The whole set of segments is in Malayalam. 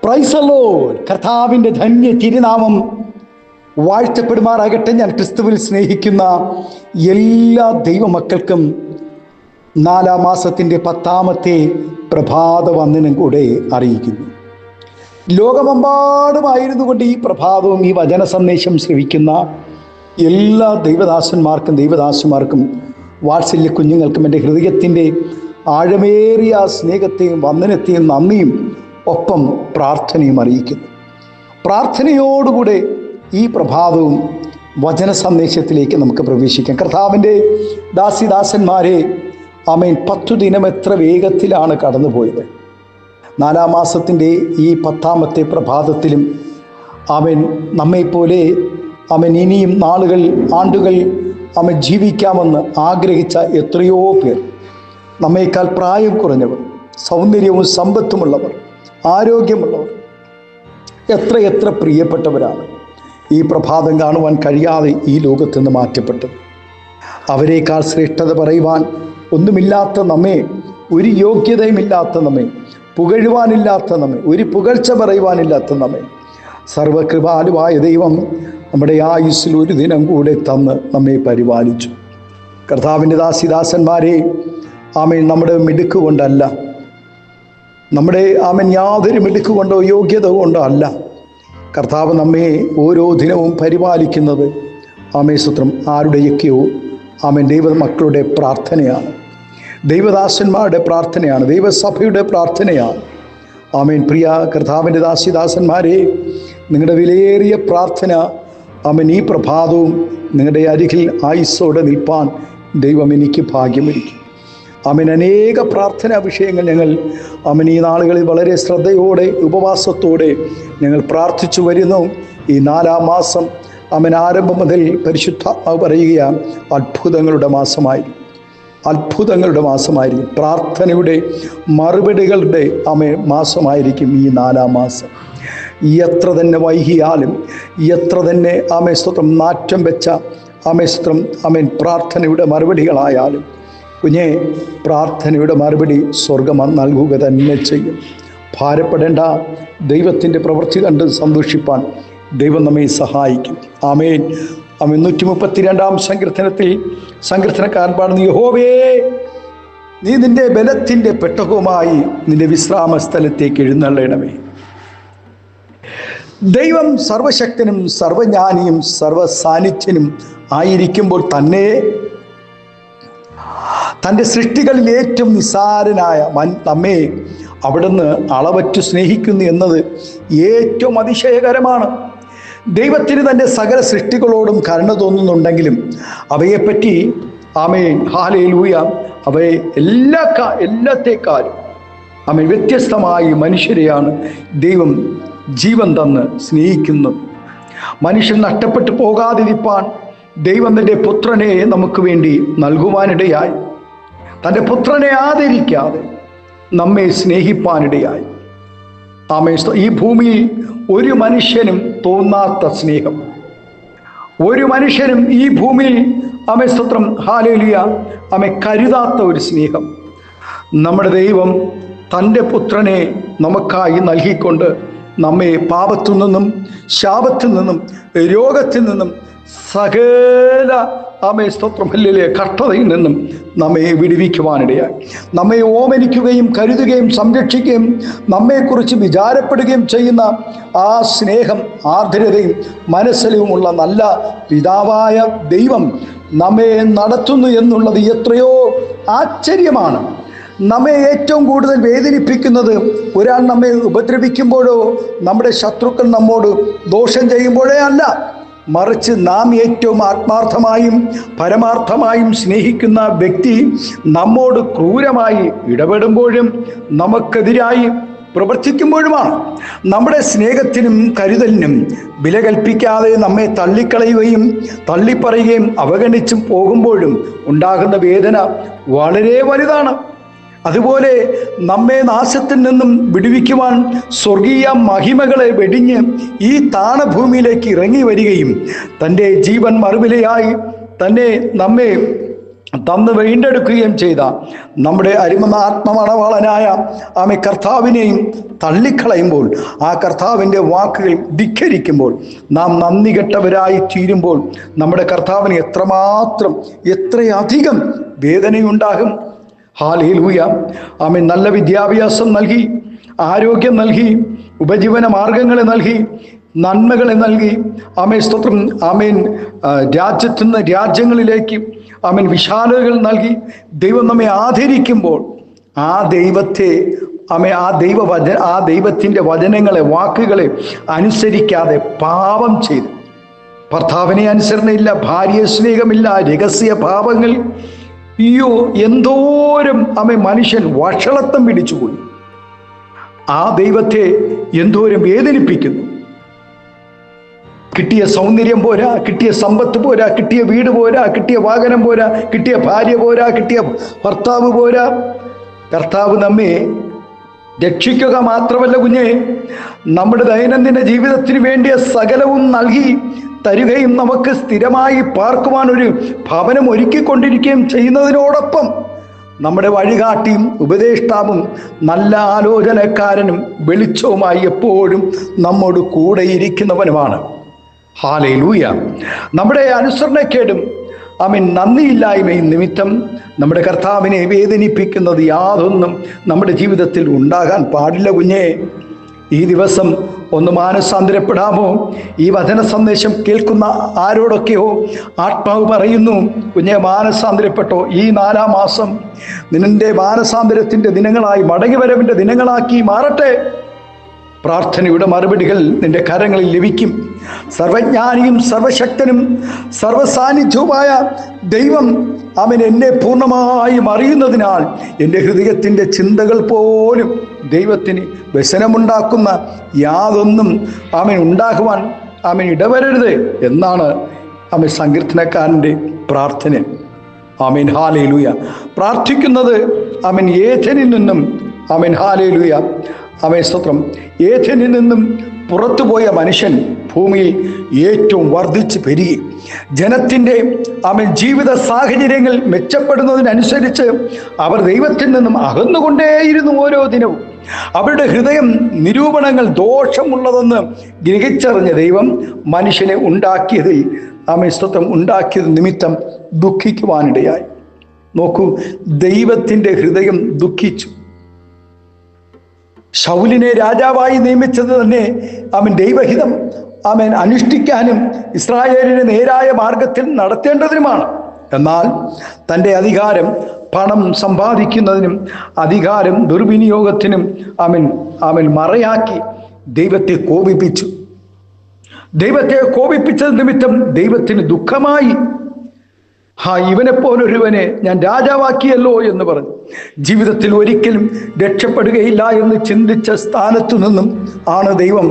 Praise the Lord. കർത്താവിൻ്റെ ധന്യ തിരുനാമം വാഴ്ത്തപ്പെടുമാറാകട്ടെ. ഞാൻ ക്രിസ്തുവിൽ സ്നേഹിക്കുന്ന എല്ലാ ദൈവമക്കൾക്കും 4-ാം മാസത്തിൻ്റെ 10-ാമത്തെ പ്രഭാത വന്ദനം കൂടെ അറിയിക്കുന്നു. ലോകമെമ്പാടുമായിരുന്നു കൊണ്ട് ഈ പ്രഭാതവും ഈ വചന സന്ദേശം ശ്രവിക്കുന്ന എല്ലാ ദൈവദാസന്മാർക്കും വാത്സല്യ കുഞ്ഞുങ്ങൾക്കും എൻ്റെ ഹൃദയത്തിൻ്റെ ആഴമേറിയ സ്നേഹത്തെയും വന്ദനത്തെയും നന്ദിയും ഒപ്പം പ്രാർത്ഥനയും അറിയിക്കുന്നു. പ്രാർത്ഥനയോടുകൂടെ ഈ പ്രഭാതവും വചന സന്ദേശത്തിലേക്ക് നമുക്ക് പ്രവേശിക്കാം. കർത്താവിൻ്റെ ദാസിദാസന്മാരെ, ആമേൻ, 10 ദിനം എത്ര വേഗത്തിലാണ് കടന്നുപോയത്. 4-ാം മാസത്തിൻ്റെ ഈ 10-ാമത്തെ പ്രഭാതത്തിലും ആമേൻ നമ്മെപ്പോലെ ആമേൻ ഇനിയും നാളുകൾ ആണ്ടുകൾ ആമേൻ ജീവിക്കാമെന്ന് ആഗ്രഹിച്ച എത്രയോ പേർ, നമ്മേക്കാൾ പ്രായം കുറഞ്ഞവർ, സൗന്ദര്യവും സമ്പത്തുമുള്ളവർ, ആരോഗ്യമുള്ളവർ, എത്ര പ്രിയപ്പെട്ടവരാണ് ഈ പ്രഭാതം കാണുവാൻ കഴിയാതെ ഈ ലോകത്ത് നിന്ന് മാറ്റപ്പെട്ടത്. അവരെക്കാൾ ശ്രേഷ്ഠത പറയുവാൻ ഒന്നുമില്ലാത്ത നമ്മെ, ഒരു യോഗ്യതയുമില്ലാത്ത നമ്മെ, പുകഴുവാനില്ലാത്ത നമ്മെ, ഒരു പുകഴ്ച പറയുവാനില്ലാത്ത നമ്മെ സർവകൃപാലുവായ ദൈവം നമ്മുടെ ആയുസ്സിൽ ഒരു ദിനം കൂടെ തന്ന് നമ്മെ പരിപാലിച്ചു. കർത്താവിൻ്റെ ദാസിദാസന്മാരെ, ആമേൻ, നമ്മുടെ മിടുക്ക് കൊണ്ടല്ല, നമ്മുടെ ആമേൻ യാതൊരു മിടുക്ക് കൊണ്ടോ യോഗ്യത കൊണ്ടോ അല്ല കർത്താവ് നമ്മെ ഓരോ ദിനവും പരിപാലിക്കുന്നത്. ആമേൻ സ്തോത്രം. ആരുടെയൊക്കെയോ ആമേൻ ദൈവമക്കളുടെ പ്രാർത്ഥനയാണ്, ദൈവദാസന്മാരുടെ പ്രാർത്ഥനയാണ്, ദൈവസഭയുടെ പ്രാർത്ഥനയാണ്. ആമേൻ. പ്രിയ കർത്താവിൻ്റെ ദാസിദാസന്മാരെ, നിങ്ങളുടെ വിലയേറിയ പ്രാർത്ഥന ആമേൻ ഈ പ്രഭാതവും നിങ്ങളുടെ അരികിൽ ആയുസ്സോടെ നിൽപ്പാൻ ദൈവം എനിക്ക് ഭാഗ്യമൊരുക്കി. ആമേൻ. അനേക പ്രാർത്ഥനാ വിഷയങ്ങൾ ഞങ്ങൾ ആമേൻ ഈ നാളുകളിൽ വളരെ ശ്രദ്ധയോടെ ഉപവാസത്തോടെ ഞങ്ങൾ പ്രാർത്ഥിച്ചു വരുന്നു. ഈ 4-ാം മാസം ആമേൻ ആരംഭം മുതൽ പരിശുദ്ധാത്മാവ് പറയുക, അത്ഭുതങ്ങളുടെ മാസമായിരിക്കും. പ്രാർത്ഥനയുടെ മറുപടികളുടെ ആമേൻ മാസമായിരിക്കും ഈ 4-ാം മാസം. എത്ര തന്നെ വൈകിയാലും, എത്ര തന്നെ ആമേൻ സ്തോത്രം നാറ്റം വെച്ച ആമേൻ സ്തോത്രം ആമേൻ പ്രാർത്ഥനയുടെ മറുപടികളായാലും കുഞ്ഞെ, പ്രാർത്ഥനയുടെ മറുപടി സ്വർഗം നൽകുക തന്നെ ചെയ്യും. ഭാരപ്പെടേണ്ട. ദൈവത്തിൻ്റെ പ്രവൃത്തി കണ്ട് സന്തോഷിപ്പാൻ ദൈവം നമ്മെ സഹായിക്കും. ആമേൻ. ആമേൻ. 132-ാം സങ്കീർത്തനത്തിൽ സങ്കീർത്തനക്കാരൻ പാടുന്നു, യഹോവേ, നീ നിൻ്റെ ബലത്തിൻ്റെ പെട്ടകവുമായി നിൻ്റെ വിശ്രാമ സ്ഥലത്തേക്ക് എഴുന്നള്ളണമേ. ദൈവം സർവശക്തനും സർവജ്ഞാനിയും സർവസാന്നിധ്യനും ആയിരിക്കുമ്പോൾ തന്നെ തൻ്റെ സൃഷ്ടികളിൽ ഏറ്റവും നിസ്സാരനായ നമ്മെ അവിടുന്ന് അളവറ്റു സ്നേഹിക്കുന്നു എന്നത് ഏറ്റവും അതിശയകരമാണ്. ദൈവത്തിന് തൻ്റെ സകല സൃഷ്ടികളോടും കരുണ തോന്നുന്നുണ്ടെങ്കിലും അവയെപ്പറ്റി ആമേൻ ഹല്ലേലൂയ, അവയെ എല്ലാത്തേക്കാളും ആമേൻ വ്യത്യസ്തമായി മനുഷ്യരെയാണ് ദൈവം ജീവൻ തന്ന് സ്നേഹിക്കുന്നത്. മനുഷ്യൻ നഷ്ടപ്പെട്ടു പോകാതിരിപ്പാൻ ദൈവം തൻ്റെ പുത്രനെ നമുക്ക് വേണ്ടി നൽകുവാനിടയായി. തൻ്റെ പുത്രനെ ആദരിക്കാതെ നമ്മെ സ്നേഹിപ്പാനിടയായി. ആമേൻ. ഈ ഭൂമിയിൽ ഒരു മനുഷ്യനും തോന്നാത്ത സ്നേഹം, ഒരു മനുഷ്യനും ഈ ഭൂമിയിൽ ആമേൻ സ്തോത്രം ഹല്ലേലൂയ ആമേൻ കരുതാത്ത ഒരു സ്നേഹം നമ്മുടെ ദൈവം തൻ്റെ പുത്രനെ നമുക്കായി നൽകിക്കൊണ്ട് നമ്മെ പാപത്തിൽ നിന്നും ശാപത്തിൽ നിന്നും രോഗത്തിൽ നിന്നും സകല ആമേൻ സ്തോത്രം ഹല്ലേലൂയ കഷ്ടതയിൽ നിന്നും നമ്മെ വിടുവിക്കുവാനിടയായി. നമ്മെ ഓമനിക്കുകയും കരുതുകയും സംരക്ഷിക്കുകയും നമ്മെക്കുറിച്ച് വിചാരപ്പെടുകയും ചെയ്യുന്ന ആ സ്നേഹം, ആർദ്രതയും മനസ്സിലുമുള്ള നല്ല പിതാവായ ദൈവം നമ്മെ നടത്തുന്നു എന്നുള്ളത് എത്രയോ ആശ്ചര്യമാണ്. നമ്മെ ഏറ്റവും കൂടുതൽ വേദനിപ്പിക്കുന്നത് ഒരാൾ നമ്മെ ഉപദ്രവിക്കുമ്പോഴോ നമ്മുടെ ശത്രുക്കൾ നമ്മോട് ദോഷം ചെയ്യുമ്പോഴേ അല്ല, മറിച്ച് നാം ഏറ്റവും ആത്മാർത്ഥമായും പരമാർത്ഥമായും സ്നേഹിക്കുന്ന വ്യക്തി നമ്മോട് ക്രൂരമായി ഇടപെടുമ്പോഴും നമുക്കെതിരായി പ്രവർത്തിക്കുമ്പോഴുമാണ്. നമ്മുടെ സ്നേഹത്തിനും കരുതലിനും വില കൽപ്പിക്കാതെ നമ്മെ തള്ളിക്കളയുകയും തള്ളിപ്പറയുകയും അവഗണിച്ചും പോകുമ്പോഴും ഉണ്ടാകുന്ന വേദന വളരെ വലുതാണ്. അതുപോലെ നമ്മെ നാശത്തിൽ നിന്നും വിടുവിക്കുവാൻ സ്വർഗീയ മഹിമകളെ വെടിഞ്ഞ് ഈ താണഭൂമിയിലേക്ക് ഇറങ്ങി വരികയും തൻ്റെ ജീവൻ മറുവിലയായി തന്നെ നമ്മെ തന്ന് വീണ്ടെടുക്കുകയും ചെയ്ത നമ്മുടെ ആത്മമണവാളനായ ആമേ കർത്താവിനെയും തള്ളിക്കളയുമ്പോൾ, ആ കർത്താവിൻ്റെ വാക്കുകൾ ധിക്കരിക്കുമ്പോൾ, നാം നന്ദി കെട്ടവരായി തീരുമ്പോൾ നമ്മുടെ കർത്താവിന് എത്രയധികം വേദനയുണ്ടാകും. ഹല്ലേലൂയ. ആമേൻ. നല്ല വിദ്യാഭ്യാസം നൽകി, ആരോഗ്യം നൽകി, ഉപജീവന മാർഗങ്ങളെ നൽകി, നന്മകളെ നൽകി, ആമേൻ, സ്തോത്രം, ആമേൻ, രാജ്യത്തു നിന്ന് രാജ്യങ്ങളിലേക്ക്, ആമേൻ, വിശാലതകൾ നൽകി ദൈവം നമ്മെ ആദരിക്കുമ്പോൾ ആ ദൈവത്തെ, ആമേൻ, ആ ദൈവത്തിൻ്റെ വചനങ്ങളെ, വാക്കുകളെ അനുസരിക്കാതെ പാപം ചെയ്ത്, ഭർത്താവിനെ അനുസരണയില്ല, ഭാര്യയെ സ്നേഹമില്ല, രഹസ്യ പാപങ്ങൾ, അയ്യോ, എന്തോരം മനുഷ്യൻ വഷളത്വം പിടിച്ചുപോയി. ആ ദൈവത്തെ എന്തോരം വേദനിപ്പിക്കുന്നു. കിട്ടിയ സൗന്ദര്യം പോരാ, കിട്ടിയ സമ്പത്ത് പോരാ, കിട്ടിയ വീട് പോരാ, കിട്ടിയ വാഹനം പോരാ, കിട്ടിയ ഭാര്യ പോരാ, കിട്ടിയ ഭർത്താവ് പോരാ. കർത്താവ് നമ്മെ രക്ഷിക്കുക മാത്രമല്ല കുഞ്ഞെ, നമ്മുടെ ദൈനംദിന ജീവിതത്തിന് വേണ്ടിയ സകലവും നൽകി തരികയും നമുക്ക് സ്ഥിരമായി പാർക്കുവാൻ ഒരു ഭവനം ഒരുക്കിക്കൊണ്ടിരിക്കുകയും ചെയ്യുന്നതിനോടൊപ്പം നമ്മുടെ വഴികാട്ടിയും ഉപദേഷ്ടാവും നല്ല ആലോചനക്കാരനും വെളിച്ചവുമായി എപ്പോഴും നമ്മോട് കൂടെ ഇരിക്കുന്നവനുമാണ്. ഹല്ലേലൂയ. നമ്മുടെ അനുസരണക്കേടും നന്ദിയില്ലായ്മയും നിമിത്തം നമ്മുടെ കർത്താവിനെ വേദനിപ്പിക്കുന്നത് യാതൊന്നും നമ്മുടെ ജീവിതത്തിൽ ഉണ്ടാകാൻ പാടില്ല കുഞ്ഞേ. ഈ ദിവസം ഒന്ന് മാനസാന്തരപ്പെടാമോ? ഈ വചന സന്ദേശം കേൾക്കുന്ന ആരോടൊക്കെയോ ആത്മാവ് പറയുന്നു, കുഞ്ഞെ മാനസാന്തരപ്പെട്ടോ. ഈ 4-ാം മാസം നിന്റെ മാനസാന്തരത്തിൻ്റെ ദിനങ്ങളായി, മടങ്ങിവരവിൻ്റെ ദിനങ്ങളാക്കി മാറട്ടെ. പ്രാർത്ഥനയുടെ മറുപടികൾ നിന്റെ കരങ്ങളിൽ ലഭിക്കും. സർവജ്ഞാനിയും സർവശക്തനും സർവസാന്നിധ്യവുമായ ദൈവം അവൻ എന്നെ പൂർണ്ണമായും അറിയുന്നതിനാൽ എൻ്റെ ഹൃദയത്തിൻ്റെ ചിന്തകൾ പോലും ദൈവത്തിന് വ്യസനമുണ്ടാക്കുന്ന യാതൊന്നും ഉണ്ടാകുവാൻ ഇടവരരുത് എന്നാണ് സങ്കീർത്തനക്കാരൻ്റെ പ്രാർത്ഥന. ആമേൻ. ഹല്ലേലൂയ. പ്രാർത്ഥിക്കുന്നത് ഏഥനിൽ നിന്നും, ഹല്ലേലൂയ, സ്തോത്രം, ഏഥനിൽ നിന്നും പുറത്തുപോയ മനുഷ്യൻ ഭൂമിയിൽ ഏറ്റവും വർദ്ധിച്ച് പെരുകി. ജനത്തിൻ്റെ ജീവിത സാഹചര്യങ്ങൾ മെച്ചപ്പെടുന്നതിനനുസരിച്ച് അവർ ദൈവത്തിൽ നിന്നും അകന്നുകൊണ്ടേയിരുന്നു. ഓരോ ദിനവും അവരുടെ ഹൃദയം നിരൂപണങ്ങൾ ദോഷമുള്ളതെന്ന് ഗ്രഹിച്ചറിഞ്ഞ ദൈവം മനുഷ്യനെ ഉണ്ടാക്കിയതിൽ സ്തോത്രം ഉണ്ടാക്കിയത് നിമിത്തം ദുഃഖിക്കുവാനിടയായി. നോക്കൂ, ദൈവത്തിൻ്റെ ഹൃദയം ദുഃഖിച്ചു. ശൗലിനെ രാജാവായി നിയമിച്ചത് തന്നെ ദൈവഹിതം അനുഷ്ഠിക്കാനും ഇസ്രായേലിനെ നേരായ മാർഗത്തിൽ നടത്തേണ്ടതിനുമാണ്. എന്നാൽ തൻ്റെ അധികാരം പണം സമ്പാദിക്കുന്നതിനും അധികാരം ദുർവിനിയോഗത്തിനും മറയാക്കി ദൈവത്തെ കോപിപ്പിച്ചു. ദൈവത്തെ കോപിപ്പിച്ചത് നിമിത്തം ദൈവത്തിന് ദുഃഖമായി. ഇവനെപ്പോലൊരുവനെ ഞാൻ രാജാവാക്കിയല്ലോ എന്ന് പറഞ്ഞു. ജീവിതത്തിൽ ഒരിക്കലും രക്ഷപ്പെടുകയില്ല എന്ന് ചിന്തിച്ച സ്ഥാനത്തു നിന്നും ആണ് ദൈവം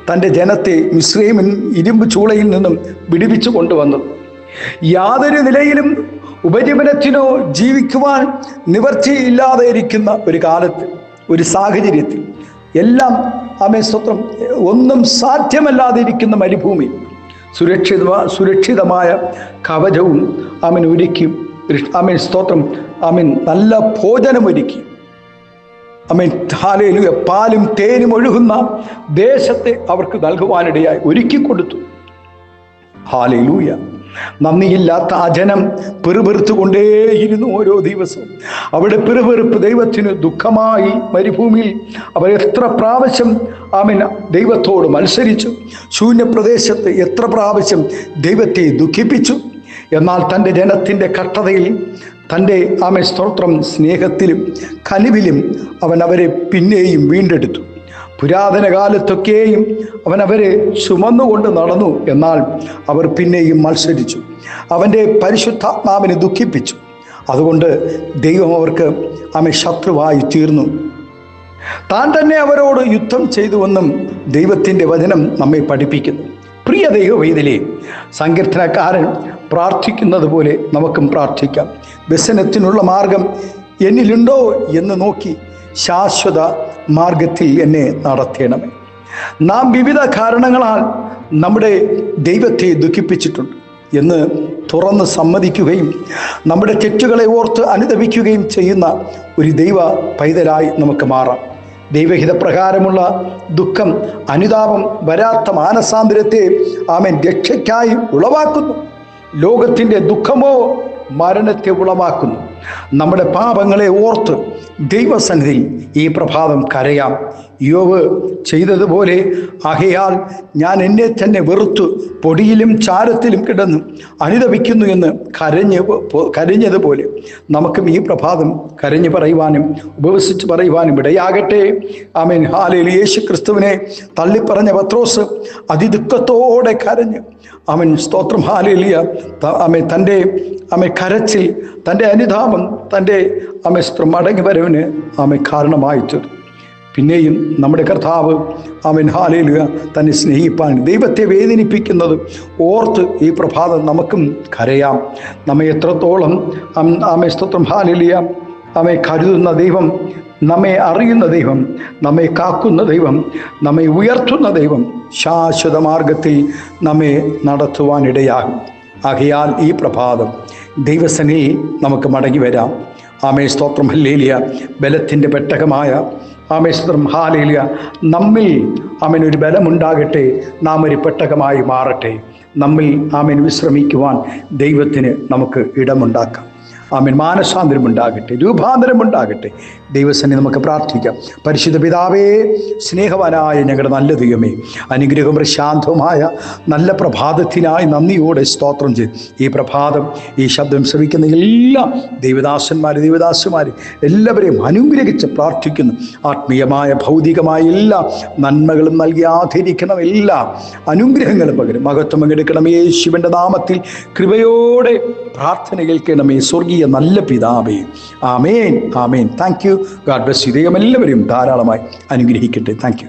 തൻ്റെ ജനത്തെ മിസ്രയീമിൻ ഇരുമ്പ് ചൂളയിൽ നിന്നും വിടുവിച്ചു കൊണ്ടുവന്നത്. യാതൊരു നിലയിലും ഉപജീവനത്തിനോ ജീവിക്കുവാൻ നിവർത്തിയില്ലാതെ ഇരിക്കുന്ന ഒരു കാലത്ത്, ഒരു സാഹചര്യത്തിൽ, എല്ലാം സ്വത്രം ഒന്നും സാധ്യമല്ലാതെ ഇരിക്കുന്ന മരുഭൂമി സുരക്ഷിതമായ കവചവും ഒരുക്കി, സ്തോത്രം, നല്ല ഭോജനം ഒരുക്കി, ഹല്ലേലൂയ, പാലും തേനും ഒഴുകുന്ന ദേശത്തെ അവർക്ക് നൽകുവാനിടയായി ഒരുക്കി കൊടുത്തു. ഹല്ലേലൂയ. നന്ദിയില്ലാത്ത ആ ജനം പിറുപിറുത്തുകൊണ്ടേയിരുന്നു ഓരോ ദിവസവും. അവിടെ പിറുപിറുപ്പ് ദൈവത്തിന് ദുഃഖമായി. മരുഭൂമിയിൽ അവർ എത്ര പ്രാവശ്യം ദൈവത്തോട് മത്സരിച്ചു. ശൂന്യപ്രദേശത്ത് എത്ര പ്രാവശ്യം ദൈവത്തെ ദുഃഖിപ്പിച്ചു. എന്നാൽ തൻ്റെ ജനത്തിൻ്റെ കഷ്ടതയിൽ, തൻ്റെ സ്തോത്രം സ്നേഹത്തിലും കനിവിലും അവരെ പിന്നെയും വീണ്ടെടുത്തു. പുരാതന കാലത്തൊക്കെയും അവരെ ചുമന്നുകൊണ്ട് നടന്നു. എന്നാൽ അവർ പിന്നെയും മത്സരിച്ചു, അവൻ്റെ പരിശുദ്ധാത്മാവിനെ ദുഃഖിപ്പിച്ചു. അതുകൊണ്ട് ദൈവം അവർക്ക് ശത്രുവായി തീർന്നു. താൻ തന്നെ അവരോട് യുദ്ധം ചെയ്തുവെന്നും ദൈവത്തിൻ്റെ വചനം നമ്മെ പഠിപ്പിക്കുന്നു. പ്രിയ ദൈവവൈതലേ, സങ്കീർത്തനക്കാരൻ പ്രാർത്ഥിക്കുന്നത് പോലെ നമുക്കും പ്രാർത്ഥിക്കാം. വ്യസനത്തിനുള്ള മാർഗം എന്നിലുണ്ടോ എന്ന് നോക്കി ശാശ്വത മാർഗത്തിൽ എന്നെ നടത്തണമേ. നാം വിവിധ കാരണങ്ങളാൽ നമ്മുടെ ദൈവത്തെ ദുഃഖിപ്പിച്ചിട്ടുണ്ട്. എന്ന് തുറന്ന് സമ്മതിക്കുകയും നമ്മുടെ തെറ്റുകളെ ഓർത്ത് അനുതപിക്കുകയും ചെയ്യുന്ന ഒരു ദൈവ പൈതലായി നമുക്ക് മാറാം. ദൈവഹിതപ്രകാരമുള്ള ദുഃഖം, അനുതാപം, വരാത്ത മാനസാന്തരത്തെ ആമേൻ രക്ഷയ്ക്കായി ഉളവാക്കുന്നു. ലോകത്തിൻ്റെ ദുഃഖമോ മരണത്തെ ഉളവാക്കുന്നു. നമ്മുടെ പാപങ്ങളെ ഓർത്ത് ദൈവസന്നിധിയിൽ ഈ പ്രഭാതം കരയാം. യോബ് ചെയ്തതുപോലെ, ആകയാൽ ഞാൻ എന്നെ തന്നെ വെറുത്തു പൊടിയിലും ചാരത്തിലും കിടന്ന് അനുതപിക്കുന്നു എന്ന് കരഞ്ഞതുപോലെ നമുക്കും ഈ പ്രഭാതം കരഞ്ഞു പറയുവാനും ഉപവസിച്ച് പറയുവാനും ഇടയാകട്ടെ. ആമേൻ. ഹല്ലേലൂയ. യേശു ക്രിസ്തുവിനെ തള്ളിപ്പറഞ്ഞ പത്രോസ് അതിദുഃഖത്തോടെ കരഞ്ഞ് ആമേൻ സ്തോത്രം. ഹല്ലേലൂയ. ആമേൻ തൻ്റെ കരച്ചിൽ, തൻ്റെ അനുതാപം, തൻ്റെ മടങ്ങി വരവിന് കാരണമായി തീർന്നു. പിന്നെയും നമ്മുടെ കർത്താവ് ഹല്ലേലൂയ തന്നെ സ്നേഹിപ്പാൻ, ദൈവത്തെ വേദനിപ്പിക്കുന്നത് ഓർത്ത് ഈ പ്രഭാതം നമുക്കും കരയാം. നമ്മെ എത്രത്തോളം സ്തോത്രം ഹല്ലേലൂയ കരുതുന്ന ദൈവം, നമ്മെ അറിയുന്ന ദൈവം, നമ്മെ കാക്കുന്ന ദൈവം, നമ്മെ ഉയർത്തുന്ന ദൈവം ശാശ്വത മാർഗത്തിൽ നമ്മെ നടത്തുവാനിടയാകും. ആകയാൽ ഈ പ്രഭാതം ദൈവസന്നിധിയിൽ നമുക്ക് മടങ്ങി വരാം. സ്തോത്രം. ഹല്ലേലൂയ. ബലത്തിൻ്റെ പെട്ടകമായ സ്തോത്രം. ഹല്ലേലൂയ. നമ്മിൽ ഒരു ബലമുണ്ടാകട്ടെ, നാം ഒരു പെട്ടകമായി മാറട്ടെ. നമ്മിൽ വിശ്രമിക്കുവാൻ ദൈവത്തിന് നമുക്ക് ഇടമുണ്ടാക്കാം. മാനസാന്തരം ഉണ്ടാകട്ടെ, രൂപാന്തരം ഉണ്ടാകട്ടെ. ദൈവസന്നിധി നമുക്ക് പ്രാർത്ഥിക്കാം. പരിശുദ്ധ പിതാവേ, സ്നേഹവാനായ ഞങ്ങളുടെ നല്ല ദൈവമേ, അനുഗ്രഹവും പ്രശാന്തവുമായ നല്ല പ്രഭാതത്തിനായി നന്ദിയോടെ സ്തോത്രം ചെയ്ത് ഈ പ്രഭാതം ഈ ശബ്ദം ശ്രവിക്കുന്ന എല്ലാ ദൈവദാസന്മാർ എല്ലാവരെയും അനുഗ്രഹിച്ച് പ്രാർത്ഥിക്കുന്നു. ആത്മീയമായ ഭൗതികമായ എല്ലാ നന്മകളും നൽകി ആദരിക്കണം, എല്ലാ അനുഗ്രഹങ്ങളും പകരം മഹത്വം പങ്കെടുക്കണം. യേശുവിൻ്റെ നാമത്തിൽ കൃപയോടെ പ്രാർത്ഥന കേൾക്കണമേ സ്വർഗീയ നല്ല പിതാവേ. Amen, amen. Thank you. God bless you. ദൈവം എല്ലാവരെയും ധാരാളമായി അനുഗ്രഹിക്കട്ടെ. Thank U.